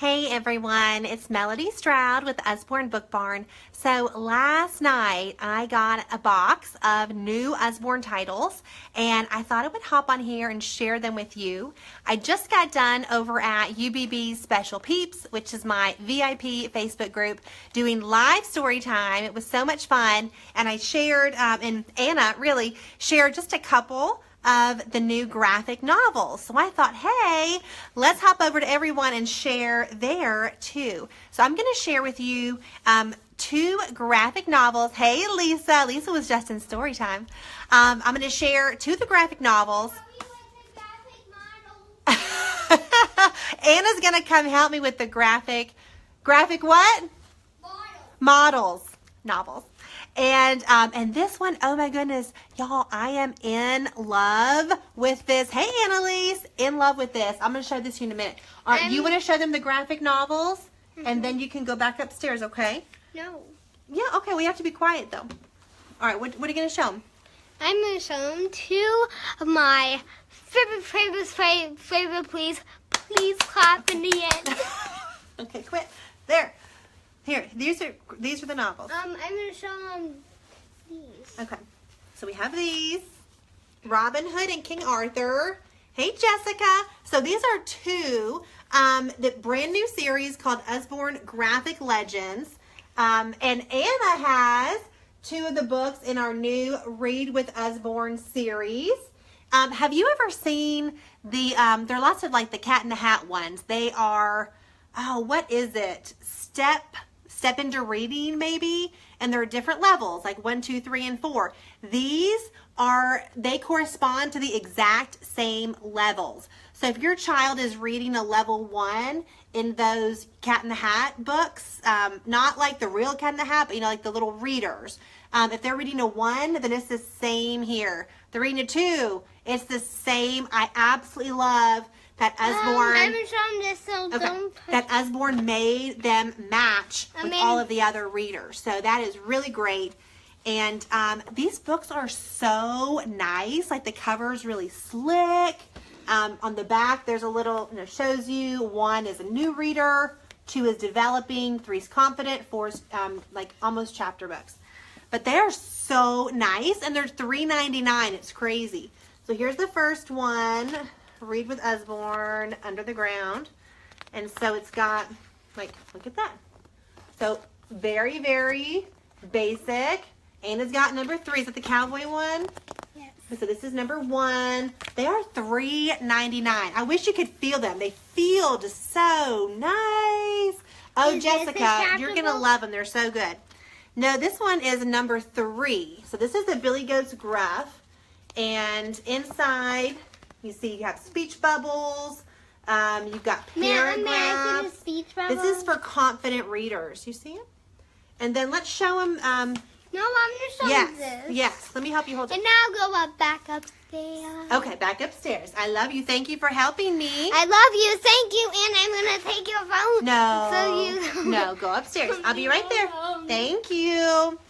Hey everyone, it's Melody Stroud with Usborne Book Barn. So last night I got a box of new Usborne titles and I thought I would hop on here and share them with you. I just got done over at UBB's Special Peeps, which is my VIP Facebook group, doing live story time. It was so much fun, and I shared, and Anna really shared just a couple of the new graphic novels. So I thought, hey, let's hop over to everyone and share there too. So I'm going to share with you two graphic novels. Hey, Lisa. Lisa was just in story time. I'm going to share two of the graphic novels. Anna's going to come help me with the graphic what? Models. Novels. And this one, oh my goodness, y'all, I am in love with this. Hey, Annalise, in love with this. I'm going to show this to you in a minute. All right, you want to show them the graphic novels? And then you can go back upstairs, okay? No. Yeah, okay, we have to be quiet, though. All right, what are you going to show them? I'm going to show them two of my favorite, please clap in the end. Okay, quit. There. Here, these are the novels. I'm going to show them these. Okay, so we have these. Robin Hood and King Arthur. Hey, Jessica. So these are two, the brand new series called Usborne Graphic Legends. And Anna has two of the books in our new Read with Usborne series. Have you ever seen the, there are lots of like the Cat in the Hat ones. They are, oh, what is it? Step into reading maybe, and there are different levels like 1, 2, 3, and 4. They correspond to the exact same levels. So if your child is reading a level 1 in those Cat in the Hat books, not like the real Cat in the Hat, but like the little readers. If they're reading a 1, then it's the same here. They're reading a 2, it's the same. I absolutely love that Usborne, I'm showing this, so don't put... that Usborne made them match with all of the other readers. So that is really great. And these books are so nice. Like the cover is really slick. On the back, there's a little, shows you 1 is a new reader, 2 is developing, 3 is confident, 4 is like almost chapter books. But they are so nice, and they're $3.99. It's crazy. So here's the first one. Read with Usborne, Under the Ground. And so it's got, like, look at that. So very, very basic. Anna's got number 3. Is that the cowboy one? Yes. So this is number 1. They are $3.99. I wish you could feel them. They feel just so nice. Oh, Jessica, you're going to love them. They're so good. No, this one is number 3. So this is the Billy Goat's Gruff. And inside... you see, you have speech bubbles. You've got paragraphs. This is for confident readers. You see it? And then let's show them. No, I'm just showing this. Yes. Let me help you hold it. And now go back upstairs. Okay, back upstairs. I love you. Thank you for helping me. I love you. Thank you. And I'm going to take your phone. No. No, go upstairs. I'll be right there. Thank you.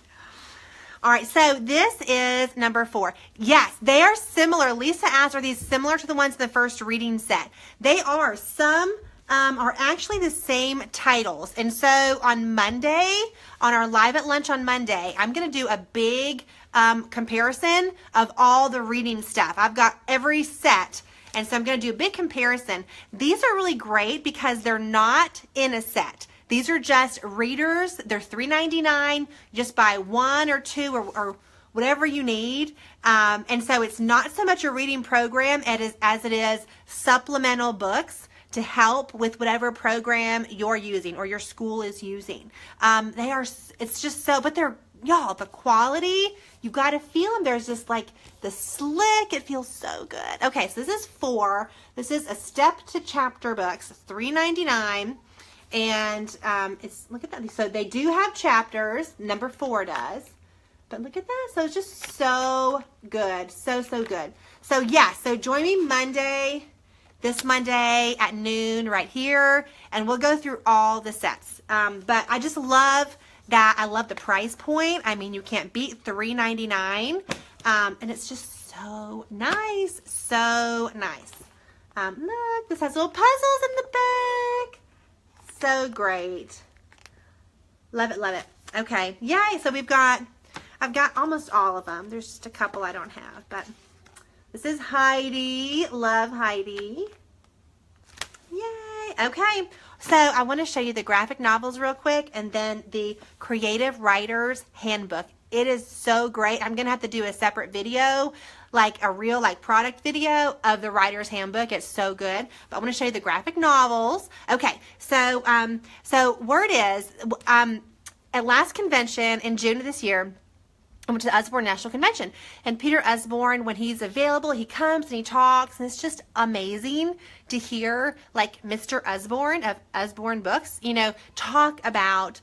All right, so this is number 4. Yes, they are similar. Lisa asked, are these similar to the ones in the first reading set? They are. Some are actually the same titles. And so on Monday, on our Live at Lunch on Monday, I'm going to do a big comparison of all the reading stuff. I've got every set. And so I'm going to do a big comparison. These are really great because they're not in a set. These are just readers. They're $3.99. Just buy 1 or 2 or whatever you need. And so it's not so much a reading program as it is supplemental books to help with whatever program you're using or your school is using. It's just so, but they're, y'all, the quality, you got to feel them. There's just like the slick. It feels so good. Okay, so this is 4. This is a step to chapter books, $3.99. And it's, look at that. So they do have chapters. Number 4 does. But look at that. So it's just so good. So good. So yeah, so join me this Monday at noon right here. And we'll go through all the sets. But I just love that. I love the price point. I mean, you can't beat $3.99. And it's just so nice. So nice. Look, this has little puzzles in the back. so great. Love it, love it. Okay, yay. So I've got almost all of them. There's just a couple I don't have, but this is Heidi. Love Heidi. Yay. Okay, so I want to show you the graphic novels real quick and then the Creative Writer's Handbook. It is so great. I'm going to have to do a separate video, like a real product video of the Writer's Handbook. It's so good. But I want to show you the graphic novels. Okay, so word is, at last convention in June of this year, I went to the Usborne National Convention, and Peter Usborne, when he's available, he comes and he talks, and it's just amazing to hear Mr. Usborne of Usborne Books, talk about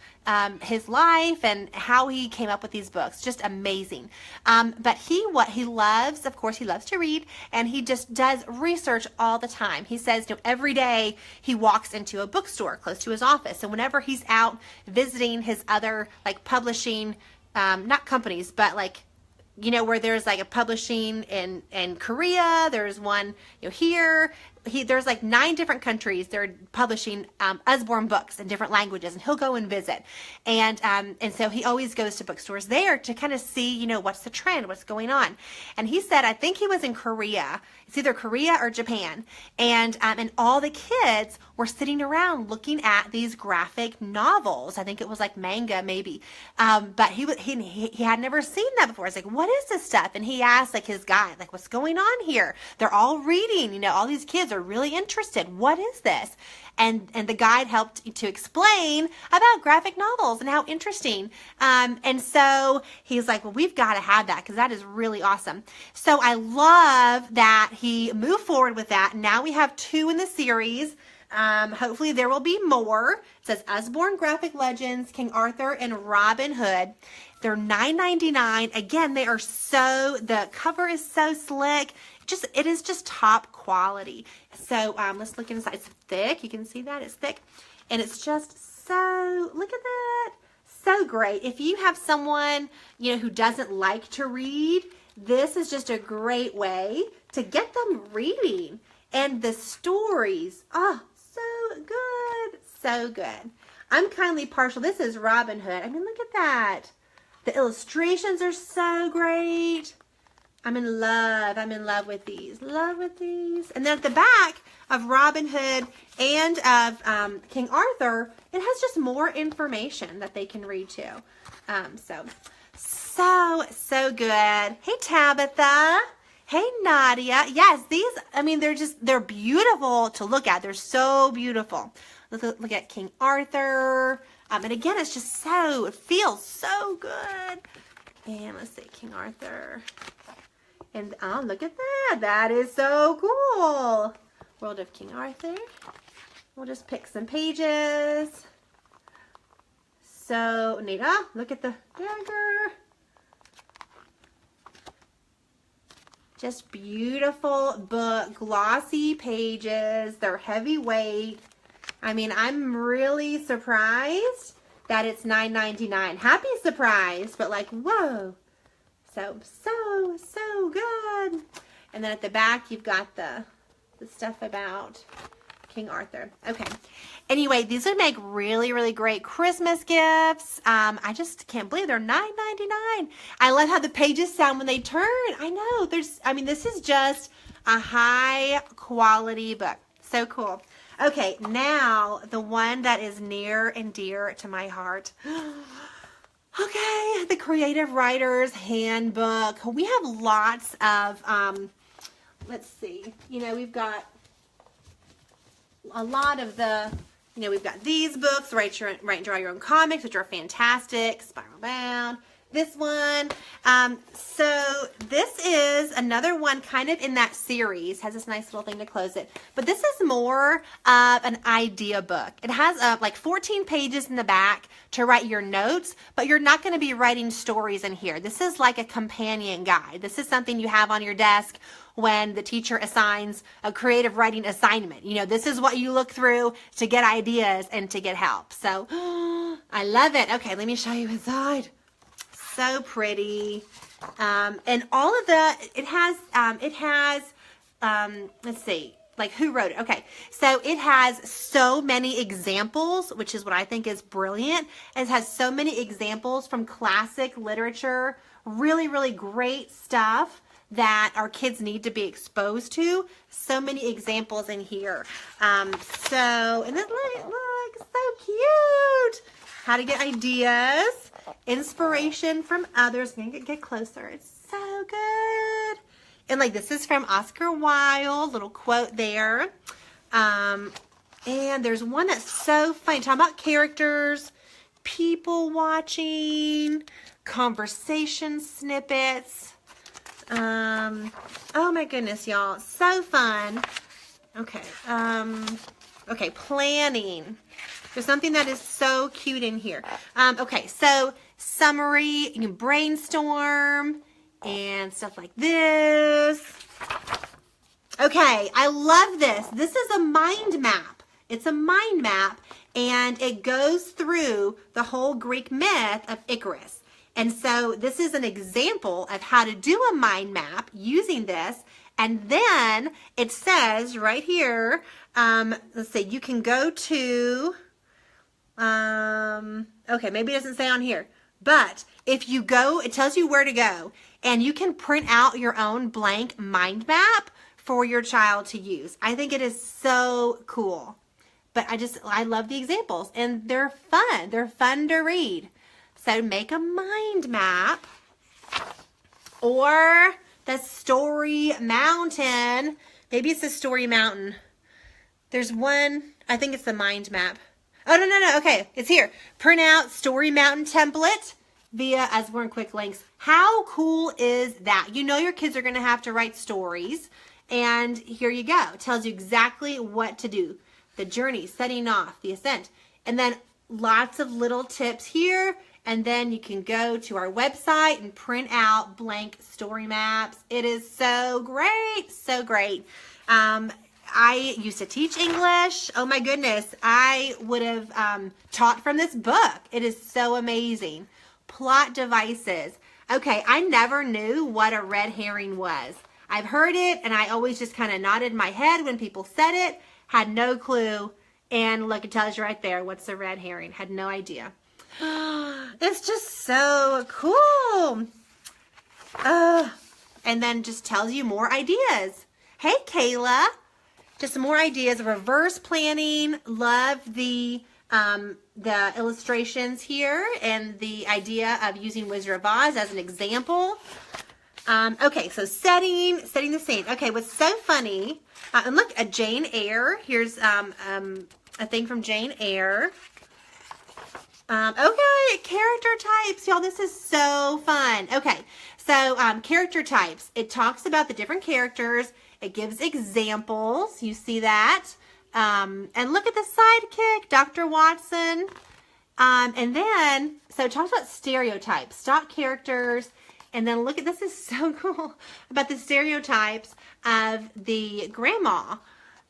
his life and how he came up with these books. Just amazing. But what he loves, of course, he loves to read, and he just does research all the time. He says, every day he walks into a bookstore close to his office, and whenever he's out visiting his other publishing not companies, but where there's a publishing in Korea, there's one here. There's 9 different countries they're publishing Usborne books in different languages, and he'll go and visit, and so he always goes to bookstores there to kind of see what's the trend, what's going on. And he said, I think he was in Korea. It's either Korea or Japan, and all the kids were sitting around looking at these graphic novels. I think it was manga maybe, but he had never seen that before. I was like, what is this stuff? And he asked his guide, what's going on here? They're all reading, all these kids are really interested. What is this? And the guide helped to explain about graphic novels and how interesting. And so he's like, well, we've got to have that because that is really awesome. So I love that he moved forward with that. Now we have 2 in the series. Hopefully there will be more. It says Usborne Graphic Legends, King Arthur, and Robin Hood. They're $9.99. Again, the cover is so slick. It is just top quality. So let's look inside. It's thick. You can see that it's thick, and it's just so. Look at that. So great. If you have someone who doesn't like to read, this is just a great way to get them reading. And the stories, oh, so good, so good. I'm kindly partial. This is Robin Hood. I mean, look at that. The illustrations are so great. I'm in love. I'm in love with these. Love with these. And then at the back of Robin Hood and of King Arthur, it has just more information that they can read too. So good. Hey, Tabitha. Hey, Nadia. Yes, these, they're beautiful to look at. They're so beautiful. Look at King Arthur. And again, it feels so good. And let's see, King Arthur. And oh, look at that. That is so cool. World of King Arthur. We'll just pick some pages. So neat. Oh, look at the dagger. Just beautiful book. Glossy pages. They're heavyweight. I'm really surprised that it's $9.99. Happy surprise, but whoa. So good. And then at the back, you've got the stuff about King Arthur. Okay. Anyway, these would make really, really great Christmas gifts. I just can't believe they're $9.99. I love how the pages sound when they turn. I know. This is just a high quality book. So cool. Okay, now the one that is near and dear to my heart. Okay, the Creative Writer's Handbook. We have lots of, let's see, we've got a lot of the, we've got these books, Write and Draw Your Own Comics, which are fantastic, Spiral Bound. This one. So this is another one kind of in that series. Has this nice little thing to close it. But this is more of an idea book. It has 14 pages in the back to write your notes, but you're not going to be writing stories in here. This is like a companion guide. This is something you have on your desk when the teacher assigns a creative writing assignment. This is what you look through to get ideas and to get help. So I love it. Okay, let me show you inside. So pretty. And all of it has, let's see, Like, who wrote it? Okay, so it has so many examples, which is what I think is brilliant. It has so many examples from classic literature, really, really great stuff that our kids need to be exposed to. So many examples in here. And then look, so cute. How to get ideas, inspiration from others. I'm gonna get closer. It's so good. And like, this is from Oscar Wilde, little quote there. And there's one that's so funny, talking about characters, people watching, conversation snippets. Oh my goodness, y'all, so fun. Okay, okay, planning. There's something that is so cute in here. Okay, so summary, you can brainstorm and stuff like this. Okay, I love this. This is a mind map. It's a mind map, and it goes through the whole Greek myth of Icarus. And so this is an example of how to do a mind map using this. And then it says right here, let's see, you can go to, okay, maybe it doesn't say on here, but if you go, it tells you where to go. And you can print out your own blank mind map for your child to use. I think it is so cool. But I love the examples, and they're fun. They're fun to read. So make a mind map, or the Story Mountain. Maybe it's the Story Mountain. There's one, I think it's the mind map. Oh, no. Okay, it's here. Print out Story Mountain template via Usborne Quick Links. How cool is that? You know your kids are going to have to write stories, and here you go. It tells you exactly what to do. The journey, setting off, the ascent, and then lots of little tips here, and then you can go to our website and print out blank story maps. It is so great, so great. I used to teach English. Oh my goodness, I would have taught from this book. It is so amazing. Plot devices. Okay, I never knew what a red herring was. I've heard it, and I always just kind of nodded my head when people said it. Had no clue. And look, it tells you right there what's a red herring. Had no idea. It's just so cool. And then just tells you more ideas. Hey, Kayla. Just some more ideas. Reverse planning. Love the illustrations here and the idea of using Wizard of Oz as an example. Okay, so setting the scene. Okay, what's so funny, and look, a Jane Eyre. Here's a thing from Jane Eyre. Okay, character types. Y'all, this is so fun. Okay, so character types. It talks about the different characters. It gives examples. You see that? And look at the sidekick, Dr. Watson. And then, so it talks about stereotypes, stock characters. And then look at, this is so cool, about the stereotypes of the grandma.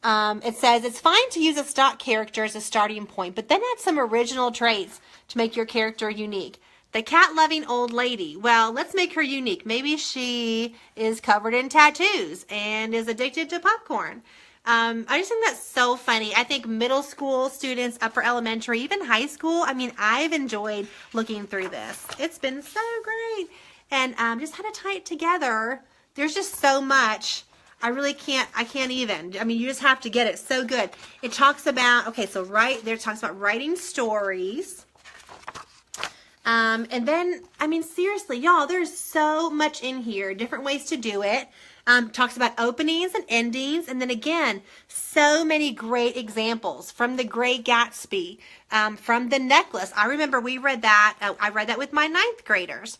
It says, it's fine to use a stock character as a starting point, but then add some original traits to make your character unique. The cat-loving old lady. Well, let's make her unique. Maybe she is covered in tattoos and is addicted to popcorn. I just think that's so funny. I think middle school students, upper elementary, even high school, I mean, I've enjoyed looking through this. It's been so great. And just how to tie it together. There's just so much. I can't even. I mean, you just have to get it. So good. It talks about, okay, so right there it talks about writing stories. And then, I mean, seriously, y'all, there's so much in here. Different ways to do it. Talks about openings and endings. And then again, so many great examples from The Great Gatsby, from The Necklace. I remember we read that. I read that with my 9th graders.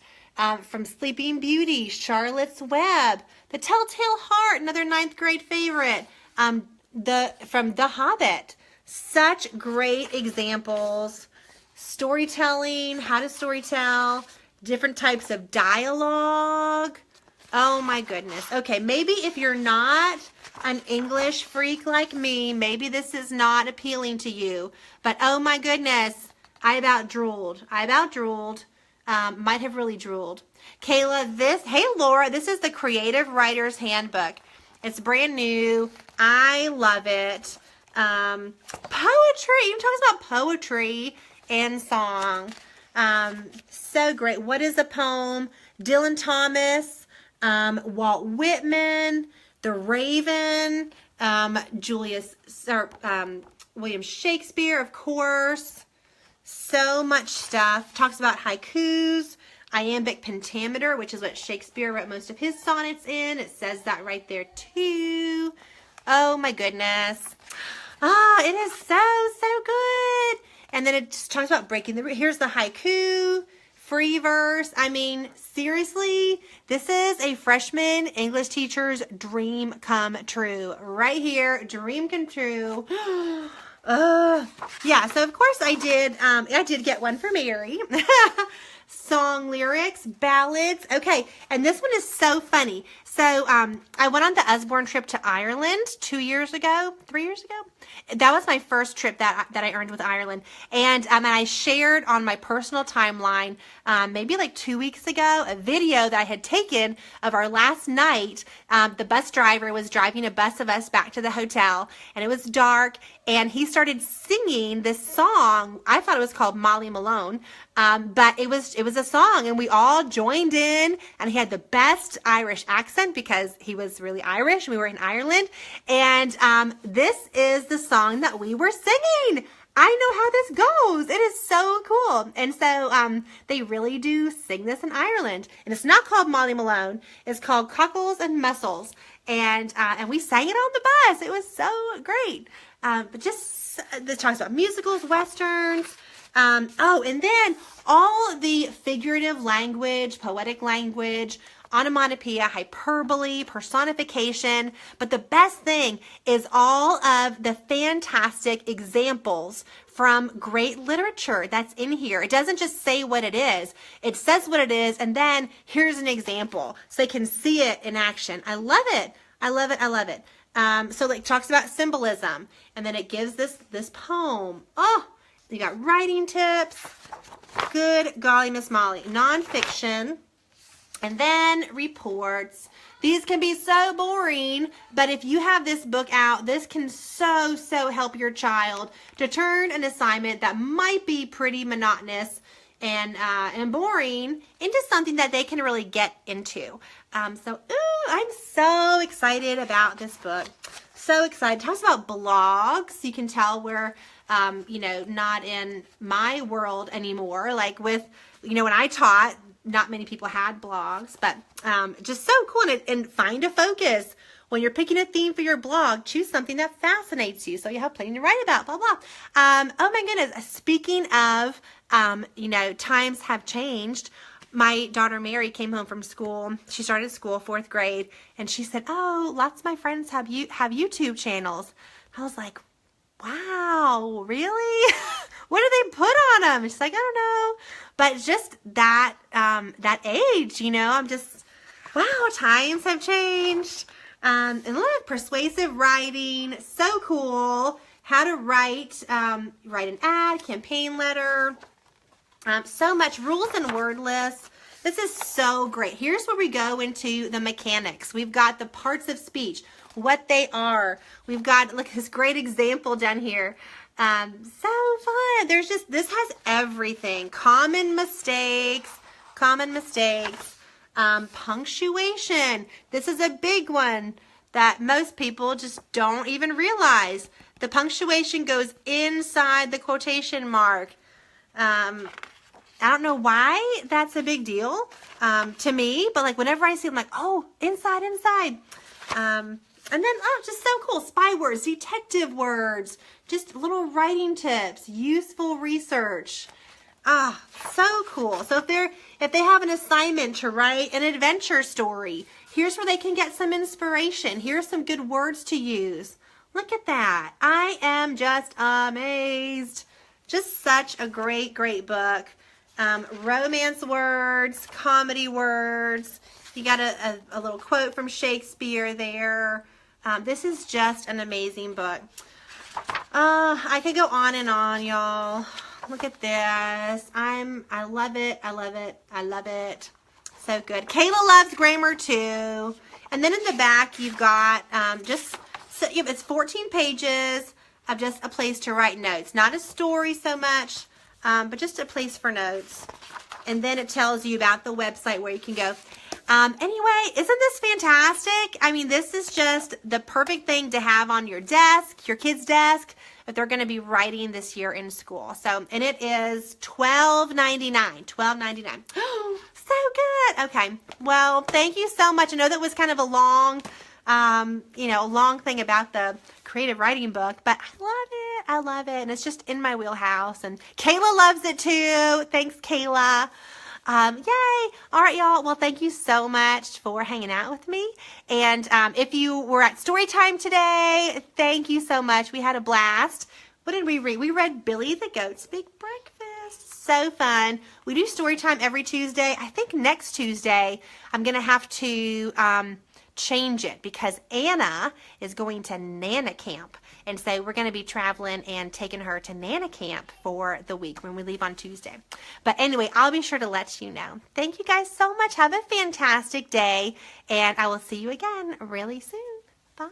From Sleeping Beauty, Charlotte's Web, The Telltale Heart, another 9th grade favorite. From The Hobbit. Such great examples. Storytelling, how to storytell, different types of dialogue. Oh my goodness. Okay, maybe if you're not an English freak like me, maybe this is not appealing to you. But oh my goodness, I about drooled. Might have really drooled. Kayla, hey Laura, this is the Creative Writer's Handbook. It's brand new. I love it. Poetry. Even talks about poetry and song. So great. What is a poem? Dylan Thomas, Walt Whitman, The Raven, William Shakespeare, of course. So much stuff. Talks about haikus, iambic pentameter, which is what Shakespeare wrote most of his sonnets in. It says that right there too. Oh my goodness. It is so good. And then it just talks about breaking the... Here's the haiku, free verse. I mean, seriously, this is a freshman English teacher's dream come true. Right here, dream come true. Yeah, so of course I did get one for Mary. Song lyrics, ballads. Okay, and this one is so funny. So I went on the Usborne trip to Ireland 3 years ago. That was my first trip that I earned with Ireland. And I shared on my personal timeline, maybe like 2 weeks ago, a video that I had taken of our last night. The bus driver was driving a bus of us back to the hotel, and it was dark, and he started singing this song. I thought it was called Molly Malone, but it was a song, and we all joined in, and he had the best Irish accent because he was really Irish. We were in Ireland, and this is the song that we were singing. I know how this goes. It is so cool. And so they really do sing this in Ireland. And it's not called Molly Malone. It's called Cockles and Mussels. And we sang it on the bus. It was so great. But just, this talks about musicals, westerns. And then all the figurative language, poetic language, onomatopoeia, hyperbole, personification. But the best thing is all of the fantastic examples from great literature that's in here. It doesn't just say what it is. It says what it is, and then here's an example so they can see it in action. I love it. I love it. I love it. So like talks about symbolism, and then it gives this poem. Oh, you got writing tips. Good golly, Miss Molly. Nonfiction. And then reports. These can be so boring, but if you have this book out, this can so help your child to turn an assignment that might be pretty monotonous and boring into something that they can really get into. I'm so excited about this book. So excited. It talks about blogs. You can tell we're, not in my world anymore. Like with, when I taught, not many people had blogs, but just so cool. And find a focus. When you're picking a theme for your blog, choose something that fascinates you so you have plenty to write about, blah, blah. Oh my goodness. Speaking of, times have changed. My daughter Mary came home from school. She started school, 4th grade, and she said, oh, lots of my friends have YouTube channels. I was like, wow, really? What do they put on them? She's like, I don't know. But just that age, I'm just, wow, times have changed. And look, persuasive writing, so cool. How to write an ad, campaign letter, so much rules and word lists. This is so great. Here's where we go into the mechanics. We've got the parts of speech, what they are. We've got, look, this great example down here. So fun. This has everything. Common mistakes. Punctuation. This is a big one that most people just don't even realize. The punctuation goes inside the quotation mark. I don't know why that's a big deal to me, but like whenever I see them, like, oh, inside. And then, just so cool. Spy words, detective words, just little writing tips, useful research. So cool. So if they have an assignment to write an adventure story, here's where they can get some inspiration. Here's some good words to use. Look at that. I am just amazed. Just such a great book. Romance words, comedy words. You got a little quote from Shakespeare there. This is just an amazing book. I could go on and on, y'all. Look at this. I love it. So good. Kayla loves grammar too. And then in the back, you've got it's 14 pages of just a place to write notes. Not a story so much, but just a place for notes. And then it tells you about the website where you can go. Anyway, isn't this fantastic? I mean, this is just the perfect thing to have on your desk, your kid's desk, if they're going to be writing this year in school. So, and it is $12.99. $12.99. So good. Okay. Well, thank you so much. I know that was kind of a long, long thing about the creative writing book, but I love it. I love it. And it's just in my wheelhouse. And Kayla loves it too. Thanks, Kayla. Yay. All right, y'all. Well, thank you so much for hanging out with me. And if you were at story time today, thank you so much. We had a blast. What did we read? We read Billy the Goat's Big Breakfast. So fun. We do story time every Tuesday. I think next Tuesday I'm going to have to change it because Anna is going to Nana Camp. And so we're going to be traveling and taking her to Nana Camp for the week when we leave on Tuesday. But anyway, I'll be sure to let you know. Thank you guys so much. Have a fantastic day. And I will see you again really soon. Bye.